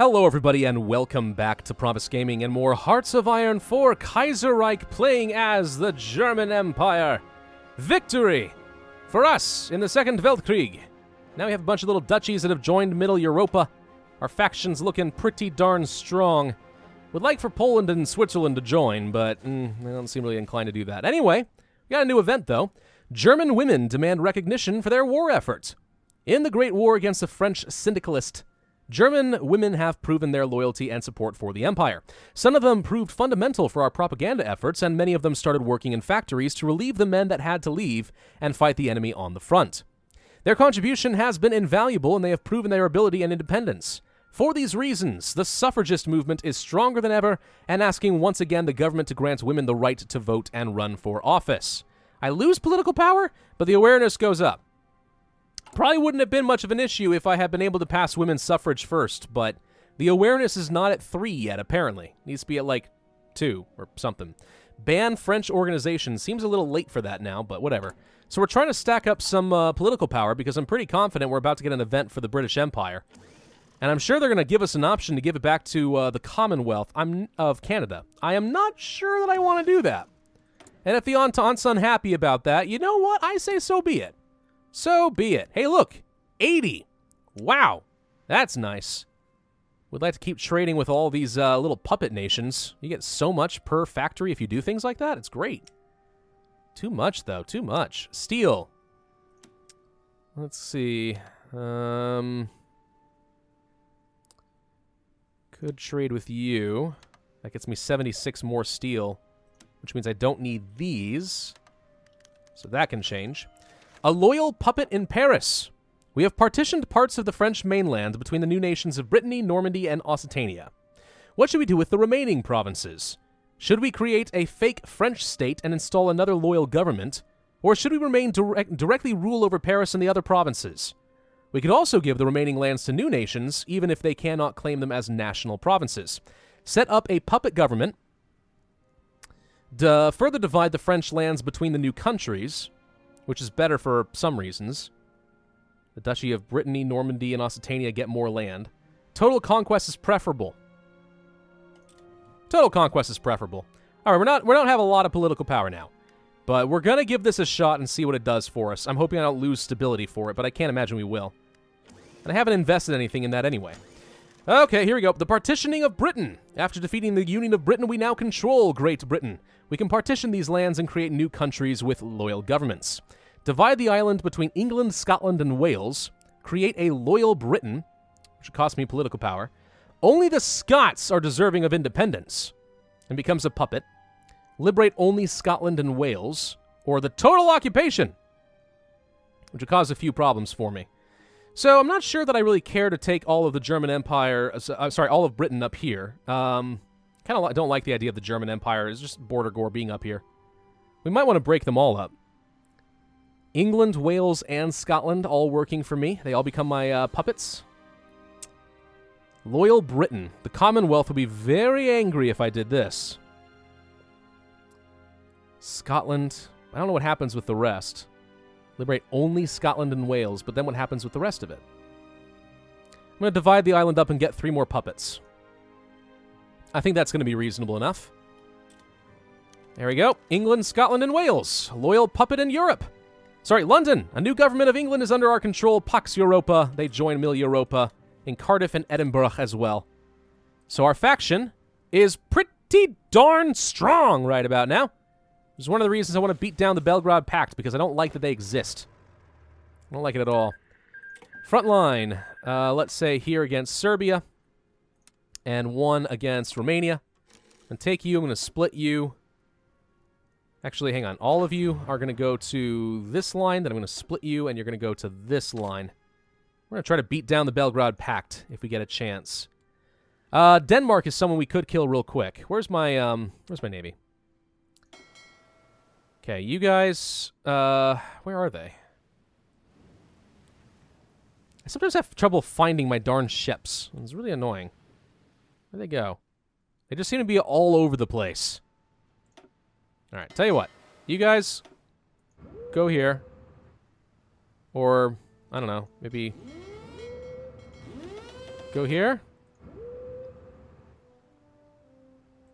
Hello everybody and welcome back to Pravus Gaming and more Hearts of Iron 4 Kaiserreich playing as the German Empire. Victory for us in the Second Weltkrieg. Now we have a bunch of little duchies that have joined Mitteleuropa. Our faction's looking pretty darn strong. Would like for Poland and Switzerland to join, but they don't seem really inclined to do that. Anyway, we got a new event though. German women demand recognition for their war efforts. In the Great War against the French syndicalist, German women have proven their loyalty and support for the empire. Some of them proved fundamental for our propaganda efforts, and many of them started working in factories to relieve the men that had to leave and fight the enemy on the front. Their contribution has been invaluable, and they have proven their ability and independence. For these reasons, the suffragist movement is stronger than ever and asking once again the government to grant women the right to vote and run for office. I lose political power, but the awareness goes up. Probably wouldn't have been much of an issue if I had been able to pass women's suffrage first, but the awareness is not at 3 yet, apparently. Needs to be at, like, 2 or something. Ban French organizations. Seems a little late for that now, but whatever. So we're trying to stack up some political power because I'm pretty confident we're about to get an event for the British Empire. And I'm sure they're going to give us an option to give it back to the Commonwealth of Canada. I am not sure that I want to do that. And if the Entente's unhappy about that, you know what? I say so be it. So be it. Hey, look, 80. Wow, that's nice. We'd like to keep trading with all these little puppet nations. You get so much per factory if you do things like that. It's great. Too much, though. Too much. Steel. Let's see. Could trade with you. That gets me 76 more steel, which means I don't need these. So that can change. A loyal puppet in Paris. We have partitioned parts of the French mainland between the new nations of Brittany, Normandy, and Occitania. What should we do with the remaining provinces? Should we create a fake French state and install another loyal government? Or should we remain directly rule over Paris and the other provinces? We could also give the remaining lands to new nations, even if they cannot claim them as national provinces. Set up a puppet government. Further divide the French lands between the new countries, which is better for some reasons. The Duchy of Brittany, Normandy, and Occitania get more land. Total conquest is preferable. Total conquest is preferable. All right, we don't have a lot of political power now, but we're gonna give this a shot and see what it does for us. I'm hoping I don't lose stability for it, but I can't imagine we will. And I haven't invested anything in that anyway. Okay, here we go. The Partitioning of Britain. After defeating the Union of Britain, we now control Great Britain. We can partition these lands and create new countries with loyal governments. Divide the island between England, Scotland, and Wales. Create a loyal Britain, which costs me political power. Only the Scots are deserving of independence, and becomes a puppet. Liberate only Scotland and Wales, or the total occupation, which would cause a few problems for me. So I'm not sure that I really care to take all of the German Empire, all of Britain up here. Kind of don't like the idea of the German Empire. It's just border gore being up here. We might want to break them all up. England, Wales, and Scotland all working for me. They all become my puppets. Loyal Britain. The Commonwealth would be very angry if I did this. Scotland. I don't know what happens with the rest. Liberate only Scotland and Wales, but then what happens with the rest of it? I'm going to divide the island up and get 3 more puppets. I think that's going to be reasonable enough. There we go. England, Scotland, and Wales. Loyal puppet in Europe. Sorry, London. A new government of England is under our control. Pax Europa. They join Mitteleuropa. In Cardiff and Edinburgh as well. So our faction is pretty darn strong right about now. This is one of the reasons I want to beat down the Belgrade Pact, because I don't like that they exist. I don't like it at all. Front line. Let's say here against Serbia. And 1 against Romania. And take you. I'm going to split you. Actually, hang on. All of you are going to go to this line. Then I'm going to split you, and you're going to go to this line. We're going to try to beat down the Belgrade Pact if we get a chance. Denmark is someone we could kill real quick. Where's my navy? Okay, you guys, where are they? I sometimes have trouble finding my darn ships. It's really annoying. Where'd they go? They just seem to be all over the place. All right, tell you what. You guys, go here. Or, I don't know, maybe go here.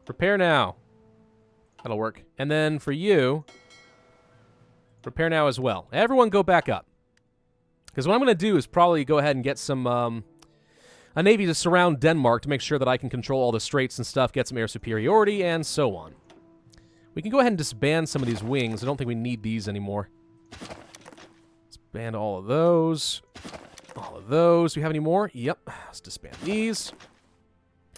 Repair now. That'll work. And then for you, repair now as well. Everyone go back up. Because what I'm going to do is probably go ahead and get some, a navy to surround Denmark to make sure that I can control all the straits and stuff, get some air superiority, and so on. We can go ahead and disband some of these wings. I don't think we need these anymore. Disband all of those. All of those. Do we have any more? Yep. Let's disband these.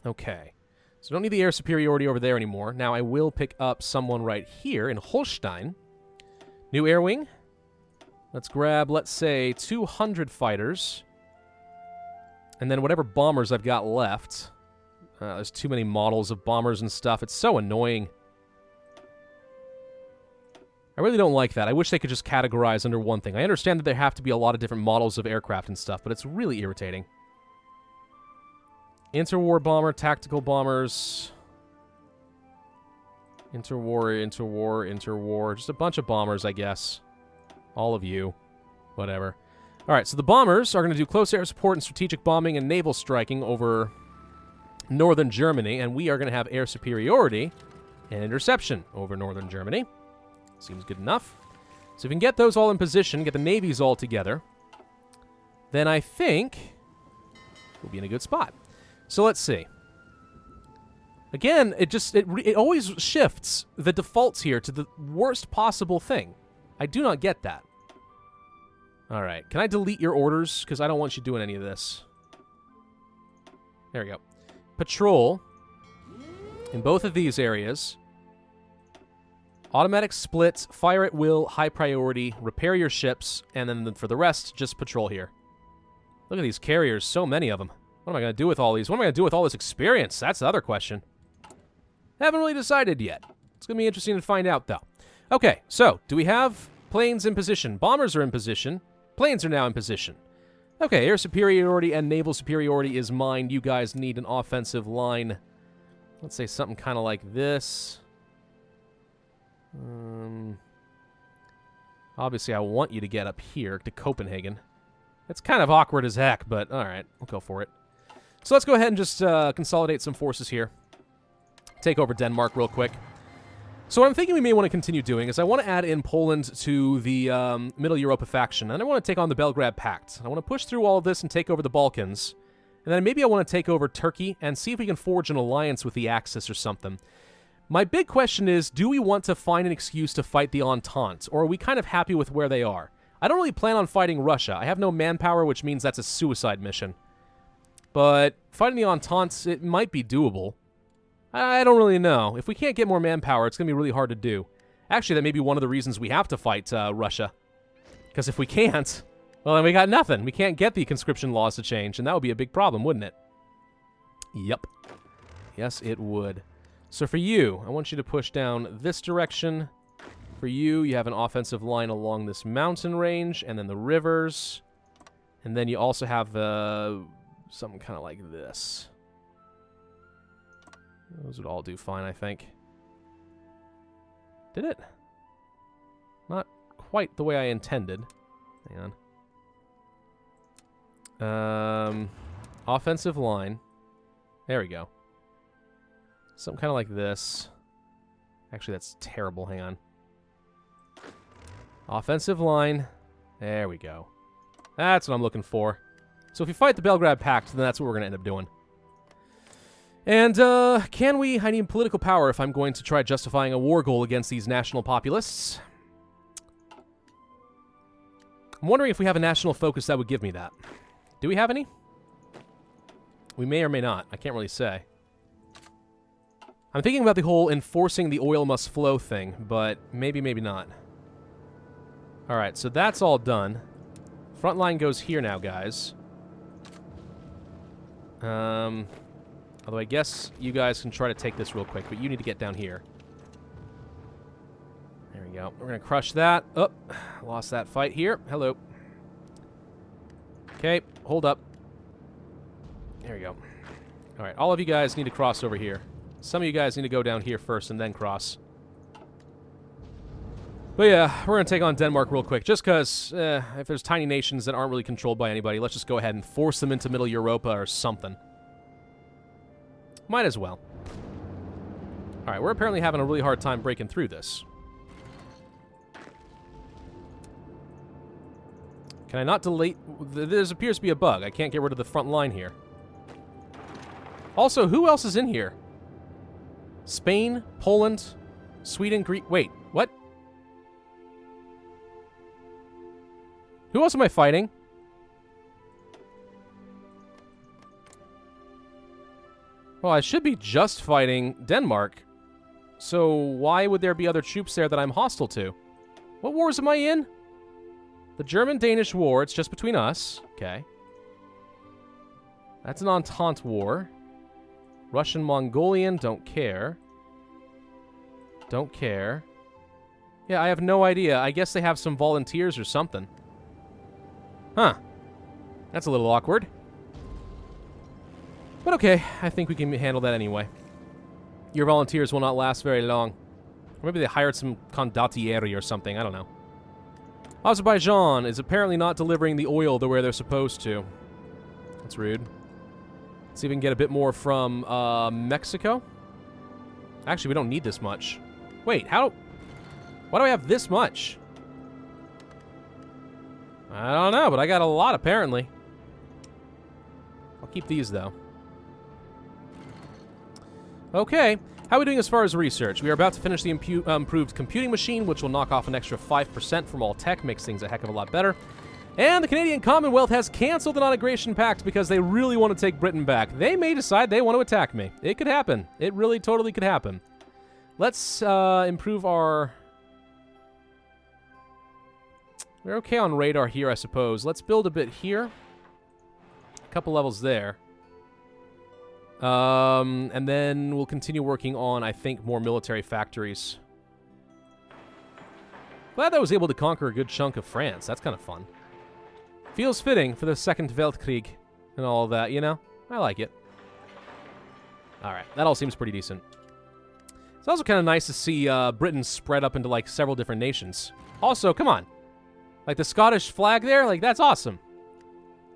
Okay. So don't need the air superiority over there anymore. Now I will pick up someone right here in Holstein. New air wing. Let's grab, let's say, 200 fighters. And then whatever bombers I've got left. There's too many models of bombers and stuff. It's so annoying. I really don't like that. I wish they could just categorize under one thing. I understand that there have to be a lot of different models of aircraft and stuff, but it's really irritating. Interwar bomber, tactical bombers. Interwar. Just a bunch of bombers, I guess. All of you. Whatever. Alright, so the bombers are going to do close air support and strategic bombing and naval striking over northern Germany, and we are going to have air superiority and interception over northern Germany. Seems good enough. So if we can get those all in position, get the navies all together, then I think we'll be in a good spot. So let's see. Again, it always shifts the defaults here to the worst possible thing. I do not get that. All right. Can I delete your orders? Because I don't want you doing any of this. There we go. Patrol in both of these areas. Automatic split, fire at will, high priority, repair your ships, and then for the rest, just patrol here. Look at these carriers, so many of them. What am I going to do with all these? What am I going to do with all this experience? That's the other question. Haven't really decided yet. It's going to be interesting to find out, though. Okay, so, do we have planes in position? Bombers are in position. Planes are now in position. Okay, air superiority and naval superiority is mine. You guys need an offensive line. Let's say something kind of like this. Obviously, I want you to get up here to Copenhagen. It's kind of awkward as heck, but alright, we'll go for it. So let's go ahead and just consolidate some forces here. Take over Denmark real quick. So what I'm thinking we may want to continue doing is I want to add in Poland to the Mitteleuropa faction, and I want to take on the Belgrade Pact. I want to push through all of this and take over the Balkans. And then maybe I want to take over Turkey and see if we can forge an alliance with the Axis or something. My big question is, do we want to find an excuse to fight the Entente, or are we kind of happy with where they are? I don't really plan on fighting Russia. I have no manpower, which means that's a suicide mission. But fighting the Entente, it might be doable. I don't really know. If we can't get more manpower, it's going to be really hard to do. Actually, that may be one of the reasons we have to fight Russia. Because if we can't, well, then we got nothing. We can't get the conscription laws to change, and that would be a big problem, wouldn't it? Yep. Yes, it would. So for you, I want you to push down this direction. For you, you have an offensive line along this mountain range, and then the rivers. And then you also have something kind of like this. Those would all do fine, I think. Did it? Not quite the way I intended. Hang on. Offensive line. There we go. Something kind of like this. Actually, that's terrible. Hang on. Offensive line. There we go. That's what I'm looking for. So if we fight the Belgrade Pact, then that's what we're going to end up doing. And, can we... I need political power if I'm going to try justifying a war goal against these national populists. I'm wondering if we have a national focus that would give me that. Do we have any? We may or may not. I can't really say. I'm thinking about the whole enforcing the oil must flow thing, but maybe, maybe not. Alright, so that's all done. Front line goes here now, guys. Although I guess you guys can try to take this real quick, but you need to get down here. There we go. We're going to crush that. Oh, lost that fight here. Hello. Okay, hold up. There we go. Alright, all of you guys need to cross over here. Some of you guys need to go down here first and then cross. But yeah, we're going to take on Denmark real quick, just because if there's tiny nations that aren't really controlled by anybody, let's just go ahead and force them into Middle Europa or something. Might as well. Alright, we're apparently having a really hard time breaking through this. Can I not delete... There appears to be a bug. I can't get rid of the front line here. Also, who else is in here? Spain, Poland, Sweden, Greece... Wait, what? Who else am I fighting? Well, I should be just fighting Denmark. So why would there be other troops there that I'm hostile to? What wars am I in? The German-Danish war, it's just between us. Okay. That's an Entente war. Russian-Mongolian, don't care. Don't care. Yeah, I have no idea. I guess they have some volunteers or something. Huh. That's a little awkward. But okay, I think we can handle that anyway. Your volunteers will not last very long. Or maybe they hired some condottieri or something, I don't know. Azerbaijan is apparently not delivering the oil the way they're supposed to. That's rude. Let's see if we can get a bit more from Mexico. Actually, we don't need this much. Wait, why do I have this much? I don't know, but I got a lot apparently. I'll keep these though. Okay, how are we doing as far as research? We are about to finish the improved computing machine, which will knock off an extra 5% from all tech, makes things a heck of a lot better. And the Canadian Commonwealth has canceled the non-aggression pact because they really want to take Britain back. They may decide they want to attack me. It could happen. It really totally could happen. Let's improve our... We're okay on radar here, I suppose. Let's build a bit here. A couple levels there. And then we'll continue working on, I think, more military factories. Glad I was able to conquer a good chunk of France. That's kind of fun. Feels fitting for the Second Weltkrieg and all of that, you know? I like it. Alright, that all seems pretty decent. It's also kind of nice to see Britain spread up into, like, several different nations. Also, come on. Like, the Scottish flag there? Like, that's awesome.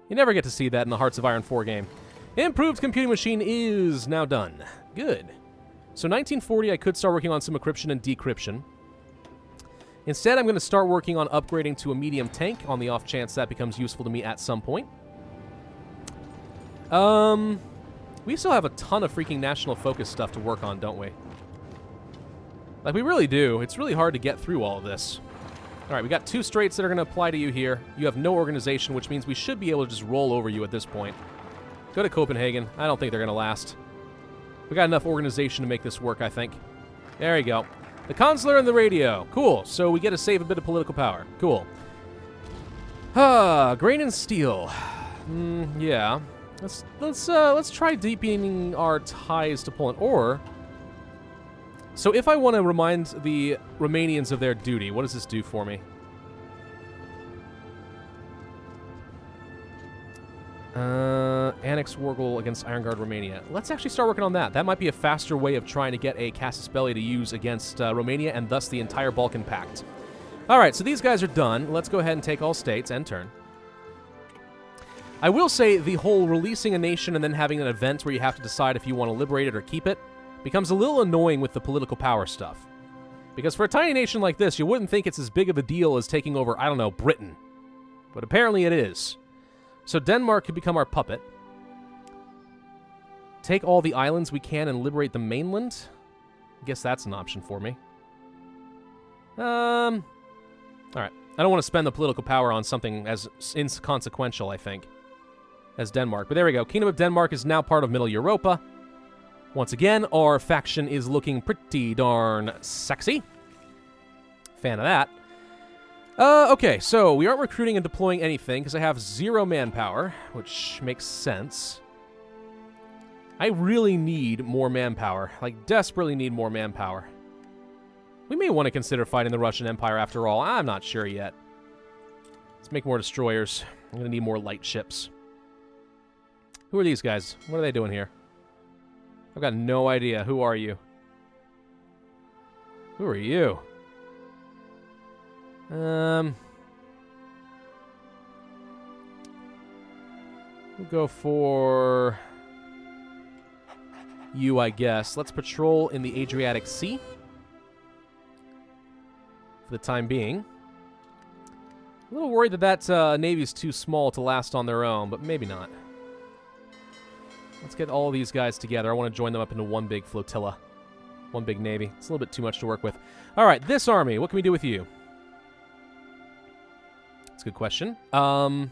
You never get to see that in the Hearts of Iron 4 game. Improved computing machine is now done. Good. So 1940, I could start working on some encryption and decryption. Instead, I'm going to start working on upgrading to a medium tank on the off chance that becomes useful to me at some point. We still have a ton of freaking national focus stuff to work on, don't we? Like, we really do. It's really hard to get through all of this. All right, we got 2 straits that are going to apply to you here. You have no organization, which means we should be able to just roll over you at this point. Go to Copenhagen. I don't think they're going to last. We got enough organization to make this work, I think. There you go. The consular and the radio. Cool. So we get to save a bit of political power. Cool. Grain and steel. Yeah. Let's try deepening our ties to Poland. Or, so if I want to remind the Romanians of their duty, what does this do for me? Annex War Goal against Iron Guard Romania. Let's actually start working on that. That might be a faster way of trying to get a casus belli to use against Romania and thus the entire Balkan Pact. Alright, so these guys are done. Let's go ahead and take all states and turn. I will say the whole releasing a nation and then having an event where you have to decide if you want to liberate it or keep it becomes a little annoying with the political power stuff. Because for a tiny nation like this, you wouldn't think it's as big of a deal as taking over, I don't know, Britain. But apparently it is. So Denmark could become our puppet. Take all the islands we can and liberate the mainland. I guess that's an option for me. Alright. I don't want to spend the political power on something as inconsequential, I think, as Denmark. But there we go. Kingdom of Denmark is now part of Mitteleuropa. Once again, our faction is looking pretty darn sexy. Fan of that. Okay, so we aren't recruiting and deploying anything because I have 0 manpower, which makes sense. I really need more manpower. Like, desperately need more manpower. We may want to consider fighting the Russian Empire after all. I'm not sure yet. Let's make more destroyers. I'm going to need more light ships. Who are these guys? What are they doing here? I've got no idea. Who are you? Who are you? We'll go for... you, I guess. Let's patrol in the Adriatic Sea for the time being. A little worried that Navy's too small to last on their own, but maybe not. Let's get all these guys together. I want to join them up into one big flotilla. One big navy. It's a little bit too much to work with. All right, this army, what can we do with you? That's a good question. We're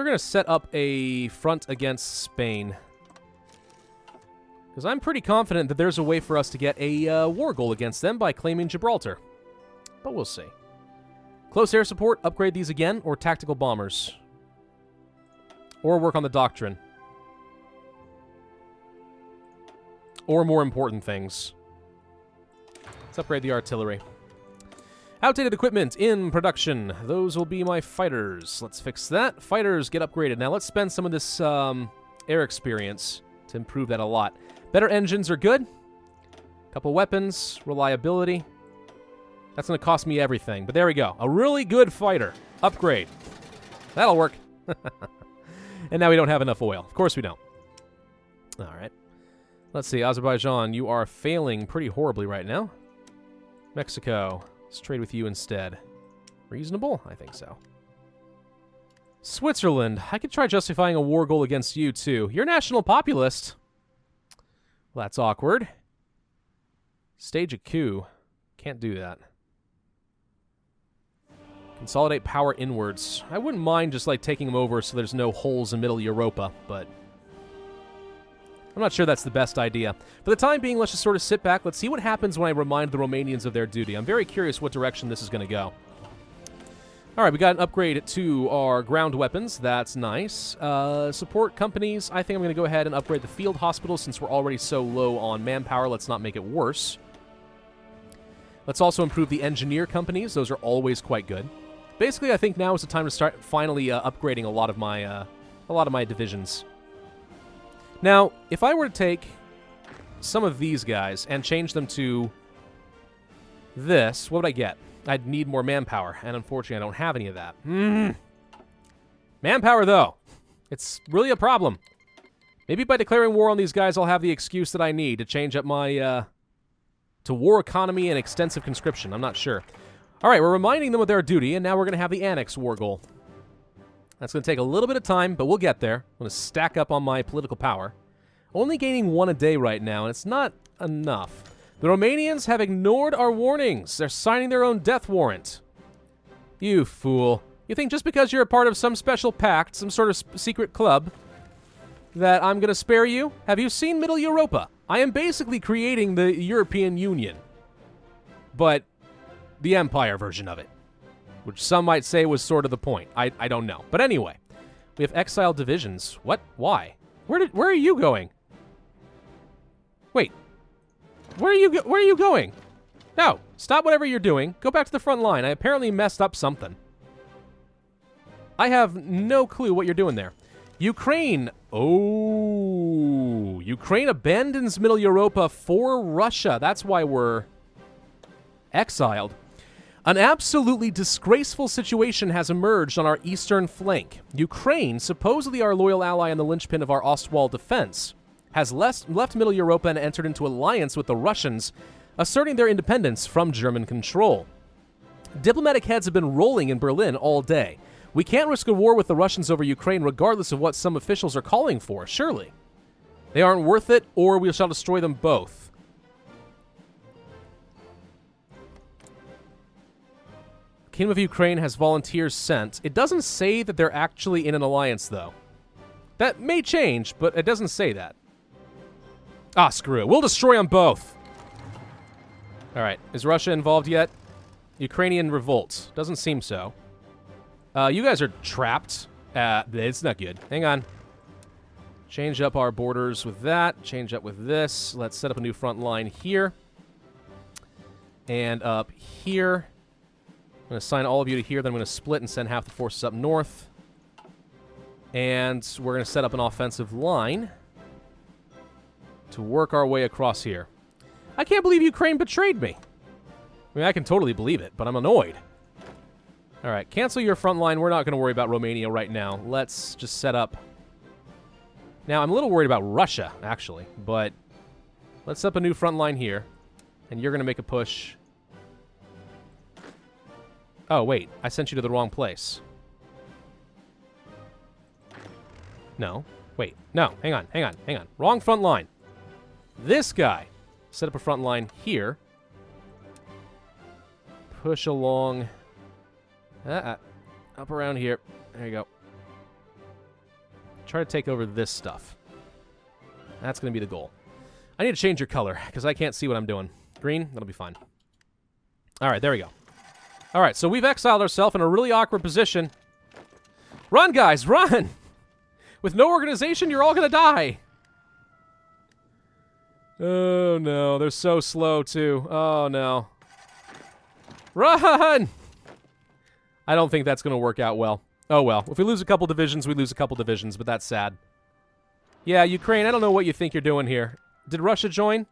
going to set up a front against Spain. Because I'm pretty confident that there's a way for us to get a war goal against them by claiming Gibraltar. But we'll see. Close air support, upgrade these again, or tactical bombers. Or work on the doctrine. Or more important things. Let's upgrade the artillery. Outdated equipment in production. Those will be my fighters. Let's fix that. Fighters get upgraded. Now let's spend some of this air experience to improve that a lot. Better engines are good. Couple weapons. Reliability. That's going to cost me everything. But there we go. A really good fighter. Upgrade. That'll work. And now we don't have enough oil. Of course we don't. All right. Let's see. Azerbaijan, you are failing pretty horribly right now. Mexico. Let's trade with you instead. Reasonable? I think so. Switzerland. I could try justifying a war goal against you, too. You're national populist. Well, that's awkward. Stage a coup. Can't do that. Consolidate power inwards. I wouldn't mind just, like, taking them over so there's no holes in Mitteleuropa, but I'm not sure that's the best idea. For the time being, let's just sort of sit back. Let's see what happens when I remind the Romanians of their duty. I'm very curious what direction this is going to go. All right, we got an upgrade to our ground weapons. That's nice. Support companies. I think I'm going to go ahead and upgrade the field hospitals since we're already so low on manpower. Let's not make it worse. Let's also improve the engineer companies. Those are always quite good. Basically, I think now is the time to start finally upgrading a lot of my divisions. Now, if I were to take some of these guys and change them to this, what would I get? I'd need more manpower, and unfortunately, I don't have any of that. Manpower, though. It's really a problem. Maybe by declaring war on these guys, I'll have the excuse that I need to change up my to war economy and extensive conscription. I'm not sure. All right, we're reminding them of their duty, and now we're going to have the Annex War Goal. That's going to take a little bit of time, but we'll get there. I'm going to stack up on my political power. Only gaining 1 a day right now, and it's not enough. The Romanians have ignored our warnings. They're signing their own death warrant. You fool. You think just because you're a part of some special pact, some sort of secret club, that I'm going to spare you? Have you seen Mitteleuropa? I am basically creating the European Union. But the Empire version of it. Which some might say was sort of the point. I don't know. But anyway, we have exiled divisions. What? Why? Where are you going? Wait. Where are you going? No. Stop whatever you're doing. Go back to the front line. I apparently messed up something. I have no clue what you're doing there. Ukraine. Oh. Ukraine abandons Mitteleuropa for Russia. That's why we're exiled. An absolutely disgraceful situation has emerged on our eastern flank. Ukraine, supposedly our loyal ally and the linchpin of our Ostwall defense, has left Mitteleuropa and entered into alliance with the Russians, asserting their independence from German control. Diplomatic heads have been rolling in Berlin all day. We can't risk a war with the Russians over Ukraine regardless of what some officials are calling for, surely. They aren't worth it, or we shall destroy them both. Kingdom of Ukraine has volunteers sent. It doesn't say that they're actually in an alliance, though. That may change, but it doesn't say that. Ah, screw it. We'll destroy them both. All right. Is Russia involved yet? Ukrainian revolt. Doesn't seem so. You guys are trapped. It's not good. Hang on. Change up our borders with that. Change up with this. Let's set up a new front line here. And up here. I'm going to assign all of you to here, then I'm going to split and send half the forces up north. And we're going to set up an offensive line to work our way across here. I can't believe Ukraine betrayed me. I mean, I can totally believe it, but I'm annoyed. All right, cancel your front line. We're not going to worry about Romania right now. Let's just set up Now, I'm a little worried about Russia, actually, but let's set up a new front line here, and you're going to make a push. Oh, wait, I sent you to the wrong place. No, wait, no, hang on. Wrong front line. This guy. Set up a front line here. Push along. Up around here. There you go. Try to take over this stuff. That's going to be the goal. I need to change your color, because I can't see what I'm doing. Green? That'll be fine. All right, there we go. All right, so we've exiled ourselves in a really awkward position. Run, guys, run! With no organization, you're all going to die. Oh, no. They're so slow, too. Oh, no. Run! I don't think that's going to work out well. Oh, well. If we lose a couple divisions, we lose a couple divisions, but that's sad. Yeah, Ukraine, I don't know what you think you're doing here. Did Russia join?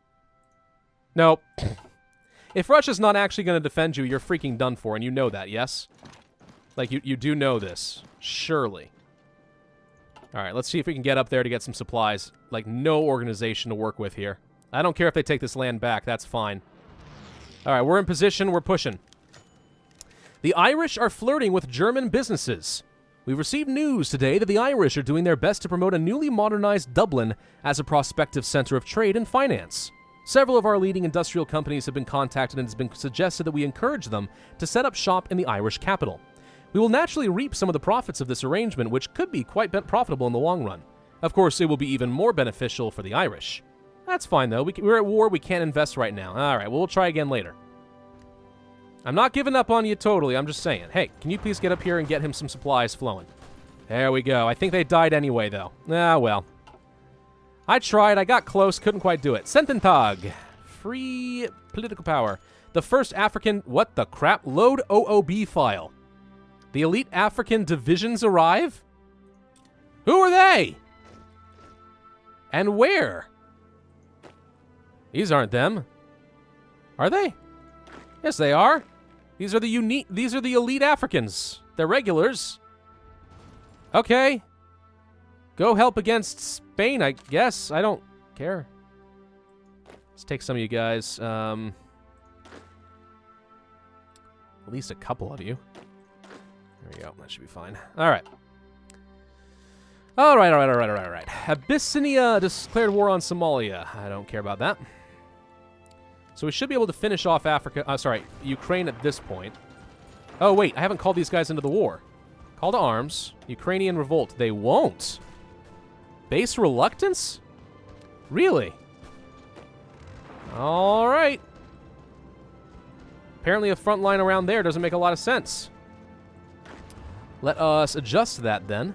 Nope. If Russia's not actually going to defend you, you're freaking done for, and you know that, yes? Like, you do know this. Surely. All right, let's see if we can get up there to get some supplies. Like, no organization to work with here. I don't care if they take this land back. That's fine. All right, we're in position. We're pushing. The Irish are flirting with German businesses. We've received news today that the Irish are doing their best to promote a newly modernized Dublin as a prospective center of trade and finance. Several of our leading industrial companies have been contacted, and it has been suggested that we encourage them to set up shop in the Irish capital. We will naturally reap some of the profits of this arrangement, which could be quite profitable in the long run. Of course, it will be even more beneficial for the Irish. That's fine, though. We're at war. We can't invest right now. All right, well, we'll try again later. I'm not giving up on you totally. I'm just saying. Hey, can you please get up here and get him some supplies flowing? There we go. I think they died anyway, though. Ah, well. I tried. I got close. Couldn't quite do it. Sententag. Free political power. The first African... What the crap? Load OOB file. The elite African divisions arrive? Who are they? And where? These aren't them. Are they? Yes, they are. These are the elite Africans. They're regulars. Okay. Go help against Spain, I guess. I don't care. Let's take some of you guys. At least a couple of you. There we go. That should be fine. All right. All right. Abyssinia declared war on Somalia. I don't care about that. So we should be able to finish off Ukraine at this point. Oh, wait. I haven't called these guys into the war. Call to arms. Ukrainian revolt. They won't. Base reluctance? Really? All right. Apparently a front line around there doesn't make a lot of sense. Let us adjust that then.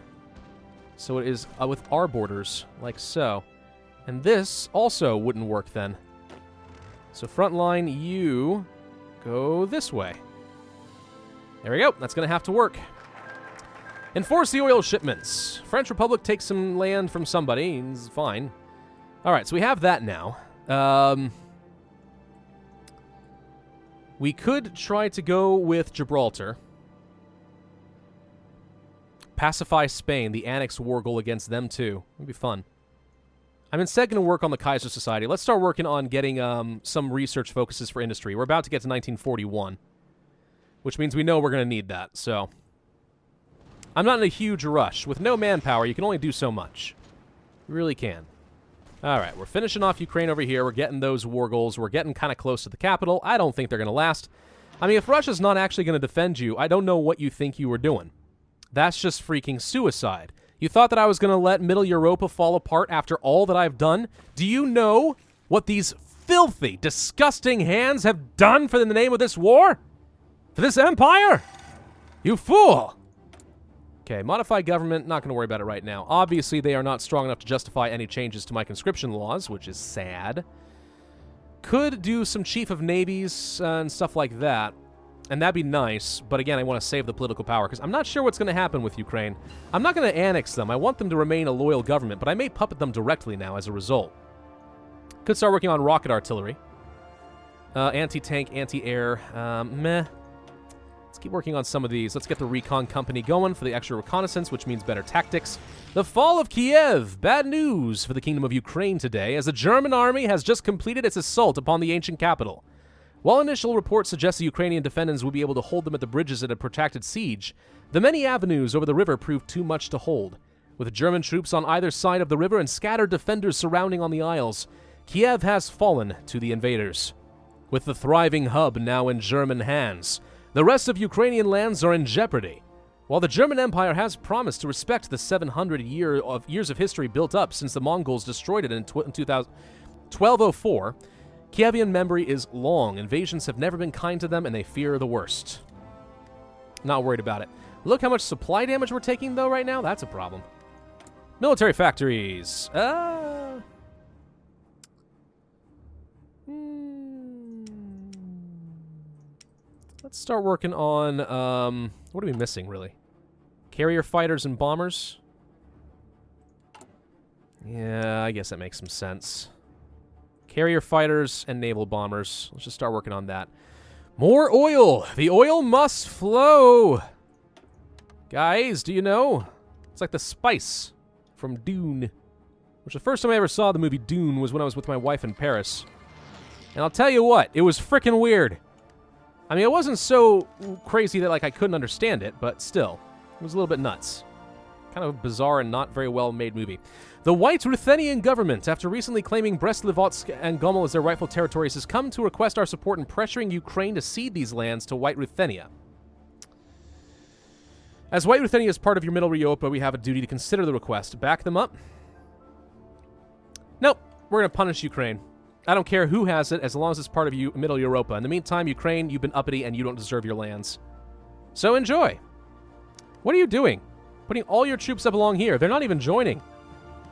So it is with our borders, like so. And this also wouldn't work then. So front line, you go this way. There we go. That's going to have to work. Enforce the oil shipments. French Republic takes some land from somebody. It's fine. All right, so we have that now. We could try to go with Gibraltar. Pacify Spain, the Annex War Goal against them too. It'd be fun. I'm instead going to work on the Kaiser Society. Let's start working on getting some research focuses for industry. We're about to get to 1941, which means we know we're going to need that, so... I'm not in a huge rush. With no manpower, you can only do so much. You really can. All right, we're finishing off Ukraine over here. We're getting those war goals. We're getting kind of close to the capital. I don't think they're going to last. I mean, if Russia's not actually going to defend you, I don't know what you think you were doing. That's just freaking suicide. You thought that I was going to let Mitteleuropa fall apart after all that I've done? Do you know what these filthy, disgusting hands have done for the name of this war? For this empire? You fool! Okay, modify government, not going to worry about it right now. Obviously, they are not strong enough to justify any changes to my conscription laws, which is sad. Could do some chief of navies and stuff like that, and that'd be nice, but again, I want to save the political power, because I'm not sure what's going to happen with Ukraine. I'm not going to annex them. I want them to remain a loyal government, but I may puppet them directly now as a result. Could start working on rocket artillery. Anti-tank, anti-air, meh. Let's keep working on some of these. Let's get the recon company going for the extra reconnaissance, which means better tactics. The fall of Kiev. Bad news for the Kingdom of Ukraine today, as the German army has just completed its assault upon the ancient capital. While initial reports suggest the Ukrainian defenders will be able to hold them at the bridges in a protracted siege, the many avenues over the river proved too much to hold. With German troops on either side of the river and scattered defenders surrounding on the isles, Kiev has fallen to the invaders. With the thriving hub now in German hands, the rest of Ukrainian lands are in jeopardy. While the German Empire has promised to respect the 700 years of history built up since the Mongols destroyed it in 1204, Kievian memory is long. Invasions have never been kind to them, and they fear the worst. Not worried about it. Look how much supply damage we're taking, though, right now. That's a problem. Military factories. Let's start working on, what are we missing, really? Carrier fighters and bombers? Yeah, I guess that makes some sense. Carrier fighters and naval bombers. Let's just start working on that. More oil! The oil must flow! Guys, do you know? It's like the spice from Dune. Which the first time I ever saw the movie Dune was when I was with my wife in Paris. And I'll tell you what, it was frickin' weird. I mean, it wasn't so crazy that, like, I couldn't understand it, but still. It was a little bit nuts. Kind of a bizarre and not very well-made movie. The White Ruthenian government, after recently claiming Brest-Litovsk and Gomel as their rightful territories, has come to request our support in pressuring Ukraine to cede these lands to White Ruthenia. As White Ruthenia is part of your Mitteleuropa, we have a duty to consider the request. Back them up? Nope. We're going to punish Ukraine. I don't care who has it, as long as it's part of Mitteleuropa. In the meantime, Ukraine, you've been uppity and you don't deserve your lands. So enjoy. What are you doing? Putting all your troops up along here. They're not even joining.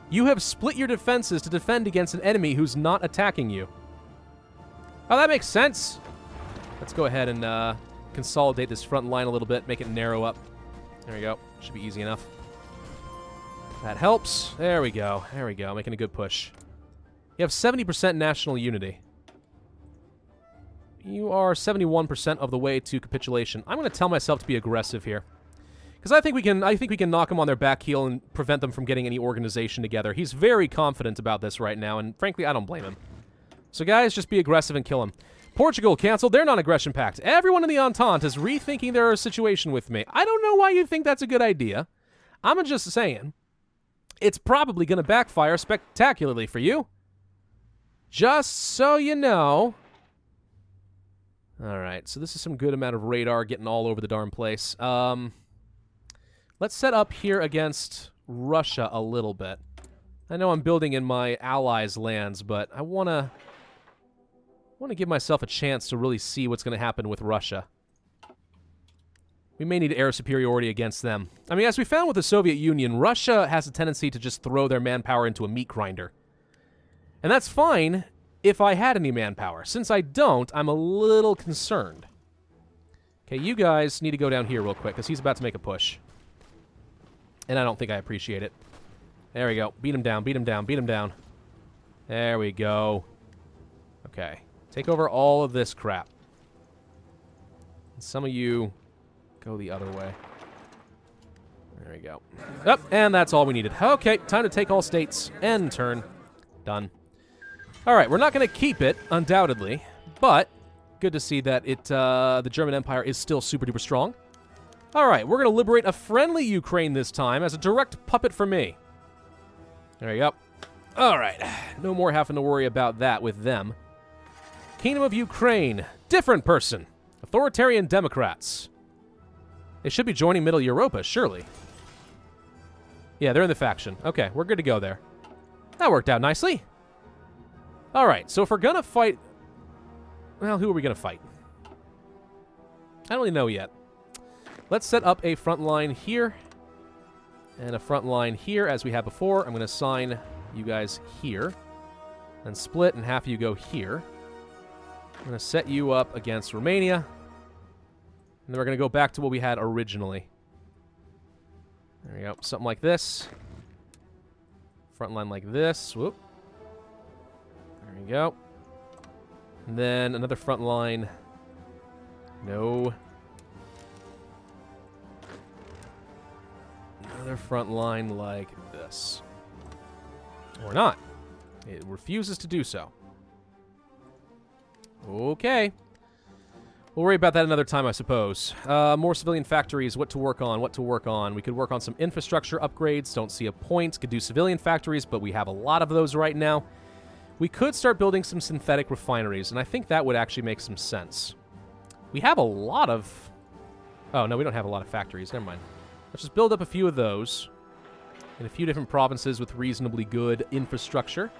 You have split your defenses to defend against an enemy who's not attacking you. Oh, that makes sense. Let's go ahead and consolidate this front line a little bit, make it narrow up. There we go. Should be easy enough. That helps. There we go. There we go. Making a good push. You have 70% national unity. You are 71% of the way to capitulation. I'm going to tell myself to be aggressive here. Because I think we can knock them on their back heel and prevent them from getting any organization together. He's very confident about this right now, and frankly, I don't blame him. So guys, just be aggressive and kill him. Portugal canceled their non-aggression pact. Everyone in the Entente is rethinking their situation with me. I don't know why you think that's a good idea. I'm just saying, it's probably going to backfire spectacularly for you. Just so you know. Alright, so this is some good amount of radar getting all over the darn place. Let's set up here against Russia a little bit. I know I'm building in my allies' lands, but I want to give myself a chance to really see what's going to happen with Russia. We may need air superiority against them. I mean, as we found with the Soviet Union, Russia has a tendency to just throw their manpower into a meat grinder. And that's fine if I had any manpower. Since I don't, I'm a little concerned. Okay, you guys need to go down here real quick, because he's about to make a push. And I don't think I appreciate it. There we go. Beat him down, beat him down, beat him down. There we go. Okay. Take over all of this crap. And some of you go the other way. There we go. Up, and that's all we needed. Okay, time to take all states. End turn. Done. All right, we're not going to keep it, undoubtedly, but good to see that the German Empire is still super duper strong. All right, we're going to liberate a friendly Ukraine this time as a direct puppet for me. There you go. All right, no more having to worry about that with them. Kingdom of Ukraine, different person. Authoritarian Democrats. They should be joining Mitteleuropa, surely. Yeah, they're in the faction. Okay, we're good to go there. That worked out nicely. All right, so if we're going to fight... Well, who are we going to fight? I don't really know yet. Let's set up a front line here. And a front line here, as we had before. I'm going to assign you guys here. And split, and half of you go here. I'm going to set you up against Romania. And then we're going to go back to what we had originally. There we go. Something like this. Front line like this. Whoop. There we go. And then another front line. No. Another front line like this. Or not. It refuses to do so. Okay. We'll worry about that another time, I suppose. More civilian factories, what to work on, what to work on. We could work on some infrastructure upgrades, don't see a point. Could do civilian factories, but we have a lot of those right now. We could start building some synthetic refineries, and I think that would actually make some sense. We have a lot of... Oh, no, we don't have a lot of factories. Never mind. Let's just build up a few of those in a few different provinces with reasonably good infrastructure.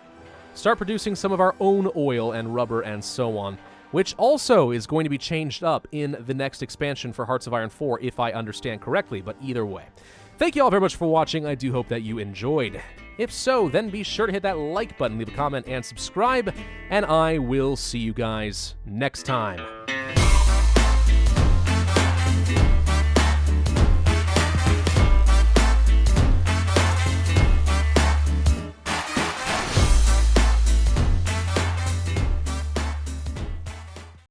Start producing some of our own oil and rubber and so on, which also is going to be changed up in the next expansion for Hearts of Iron 4, if I understand correctly, but either way. Thank you all very much for watching. I do hope that you enjoyed. If so, then be sure to hit that like button, leave a comment, and subscribe, and I will see you guys next time.